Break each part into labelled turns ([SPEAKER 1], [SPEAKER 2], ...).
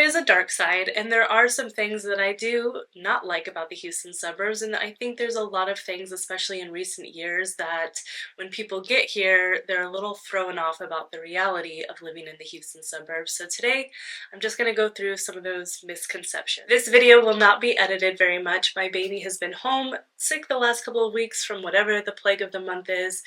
[SPEAKER 1] is a dark side, and there are some things that I do not like about the Houston suburbs, and I think there's a lot of things, especially in recent years, that when people get here, they're a little thrown off about the reality of living in the Houston suburbs. So today, I'm just going to go through some of those misconceptions. This video will not be edited very much. My baby has been home sick the last couple of weeks from whatever the plague of the month is,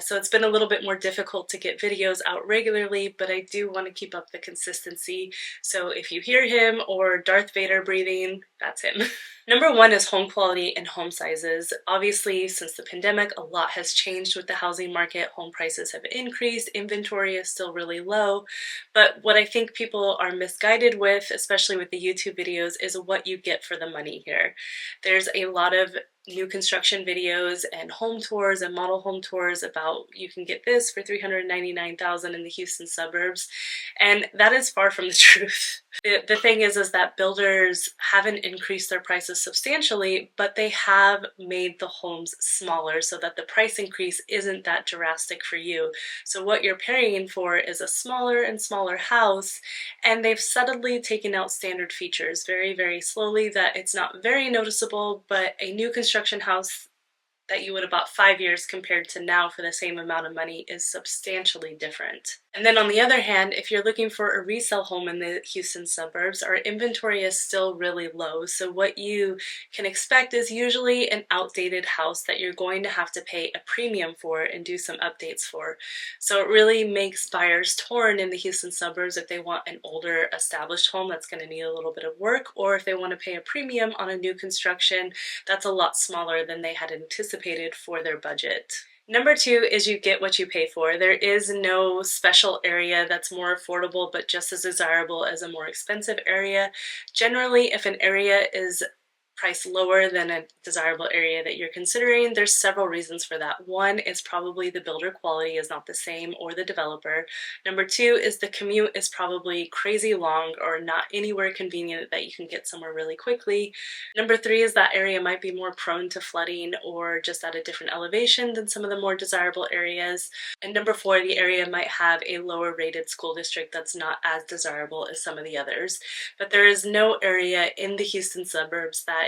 [SPEAKER 1] so it's been a little bit more difficult to get videos out regularly, but I do want to keep up the consistency. So if you hear him or Darth Vader breathing, that's him. Number one is home quality and home sizes. Obviously, since the pandemic, a lot has changed with the housing market. Home prices have increased, inventory is still really low, but what I think people are misguided with, especially with the YouTube videos, is what you get for the money here. There's a lot of new construction videos and home tours and model home tours about you can get this for $399,000 in the Houston suburbs, and that is far from the truth. The thing is that builders haven't increased their prices substantially, but they have made the homes smaller so that the price increase isn't that drastic for you. So what you're paying for is a smaller and smaller house, and they've subtly taken out standard features very, very slowly that it's not very noticeable, but a new construction house that you would have bought 5 years compared to now for the same amount of money is substantially different. And then on the other hand, if you're looking for a resale home in the Houston suburbs, our inventory is still really low. So what you can expect is usually an outdated house that you're going to have to pay a premium for and do some updates for. So it really makes buyers torn in the Houston suburbs if they want an older established home that's going to need a little bit of work, or if they want to pay a premium on a new construction that's a lot smaller than they had anticipated for their budget. Number two is you get what you pay for. There is no special area that's more affordable but just as desirable as a more expensive area. Generally, if an area is priced lower than a desirable area that you're considering, there's several reasons for that. One is probably the builder quality is not the same, or the developer. Number two is the commute is probably crazy long or not anywhere convenient that you can get somewhere really quickly. Number three is that area might be more prone to flooding or just at a different elevation than some of the more desirable areas. And number four, the area might have a lower rated school district that's not as desirable as some of the others. But there is no area in the Houston suburbs that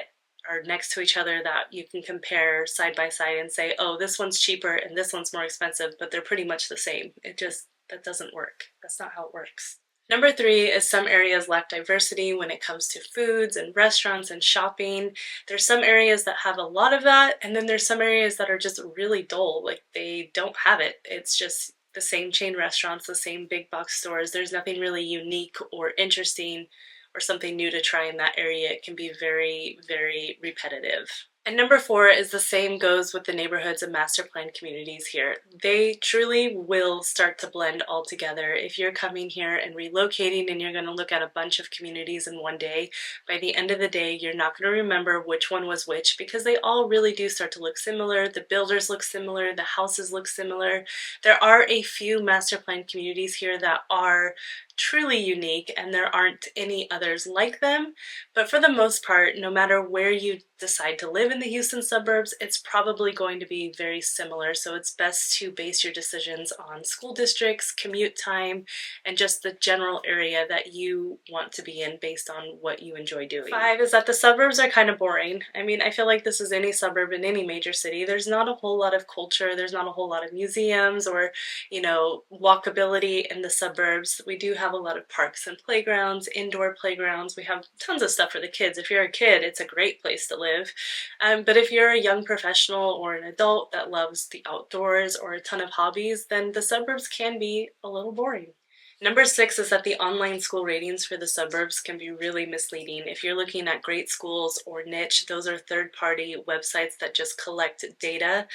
[SPEAKER 1] are next to each other that you can compare side by side and say, oh, this one's cheaper and this one's more expensive, but they're pretty much the same. That doesn't work. That's not how it works. Number three is some areas lack diversity when it comes to foods and restaurants and shopping. There's some areas that have a lot of that, and then there's some areas that are just really dull, like they don't have it. It's just the same chain restaurants, the same big box stores. There's nothing really unique or interesting or something new to try in that area. It can be very, very repetitive. And number four is the same goes with the neighborhoods and master plan communities here. They truly will start to blend all together. If you're coming here and relocating and you're going to look at a bunch of communities in one day, by the end of the day, you're not going to remember which one was which because they all really do start to look similar. The builders look similar. The houses look similar. There are a few master plan communities here that are truly unique, and there aren't any others like them, but for the most part, no matter where you decide to live in the Houston suburbs, it's probably going to be very similar. So it's best to base your decisions on school districts, commute time, and just the general area that you want to be in based on what you enjoy doing. Five is that the suburbs are kind of boring. I mean, I feel like this is any suburb in any major city. There's not a whole lot of culture. There's not a whole lot of museums or, walkability in the suburbs. We do have a lot of parks and playgrounds, indoor playgrounds. We have tons of stuff for the kids. If you're a kid, it's a great place to live. But if you're a young professional or an adult that loves the outdoors or a ton of hobbies, then the suburbs can be a little boring. Number six is that the online school ratings for the suburbs can be really misleading. If you're looking at great schools or niche, those are third-party websites that just collect data.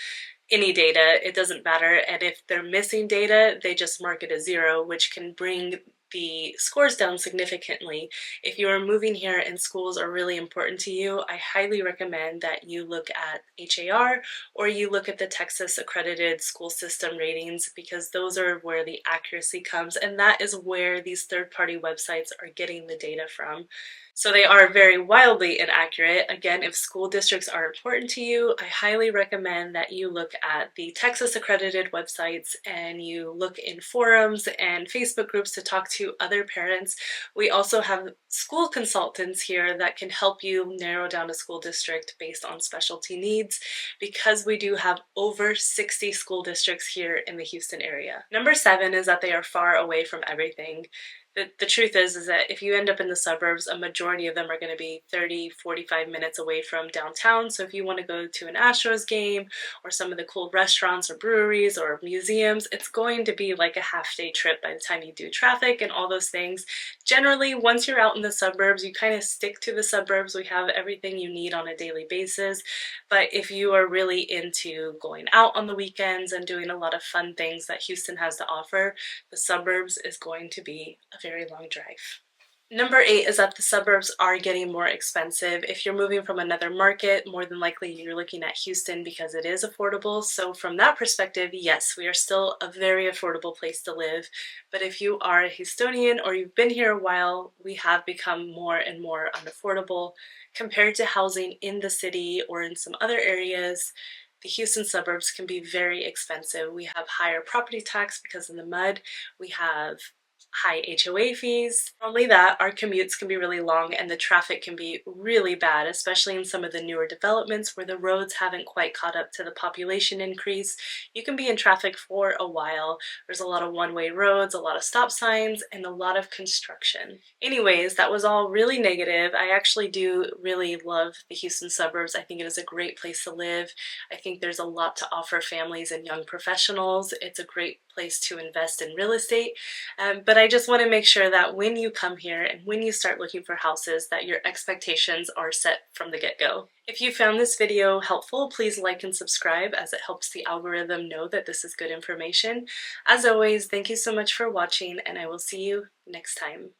[SPEAKER 1] Any data, it doesn't matter, and if they're missing data, they just mark it as 0, which can bring the scores down significantly. If you are moving here and schools are really important to you, I highly recommend that you look at HAR or you look at the Texas accredited school system ratings, because those are where the accuracy comes, and that is where these third-party websites are getting the data from. So they are very wildly inaccurate. Again, if school districts are important to you, I highly recommend that you look at the Texas accredited websites and you look in forums and Facebook groups to talk to to other parents. We also have school consultants here that can help you narrow down a school district based on specialty needs because we do have over 60 school districts here in the Houston area. Number 7 is that they are far away from everything. The truth is that if you end up in the suburbs, a majority of them are going to be 30, 45 minutes away from downtown. So if you want to go to an Astros game or some of the cool restaurants or breweries or museums, it's going to be like a half-day trip by the time you do traffic and all those things. Generally, once you're out in the suburbs, you kind of stick to the suburbs. We have everything you need on a daily basis. But if you are really into going out on the weekends and doing a lot of fun things that Houston has to offer, the suburbs is going to be a very long drive. Number 8 is that the suburbs are getting more expensive. If you're moving from another market, more than likely you're looking at Houston because it is affordable. So from that perspective, yes, we are still a very affordable place to live. But if you are a Houstonian or you've been here a while, we have become more and more unaffordable compared to housing in the city or in some other areas. The Houston suburbs can be very expensive. We have higher property tax because of the mud. We have high HOA fees. Not only that, our commutes can be really long and the traffic can be really bad, especially in some of the newer developments where the roads haven't quite caught up to the population increase. You can be in traffic for a while. There's a lot of one-way roads, a lot of stop signs, and a lot of construction. Anyways, that was all really negative. I actually do really love the Houston suburbs. I think it is a great place to live. I think there's a lot to offer families and young professionals. It's a great place to invest in real estate. But I just want to make sure that when you come here and when you start looking for houses, that your expectations are set from the get-go. If you found this video helpful, please like and subscribe as it helps the algorithm know that this is good information. As always, thank you so much for watching and I will see you next time.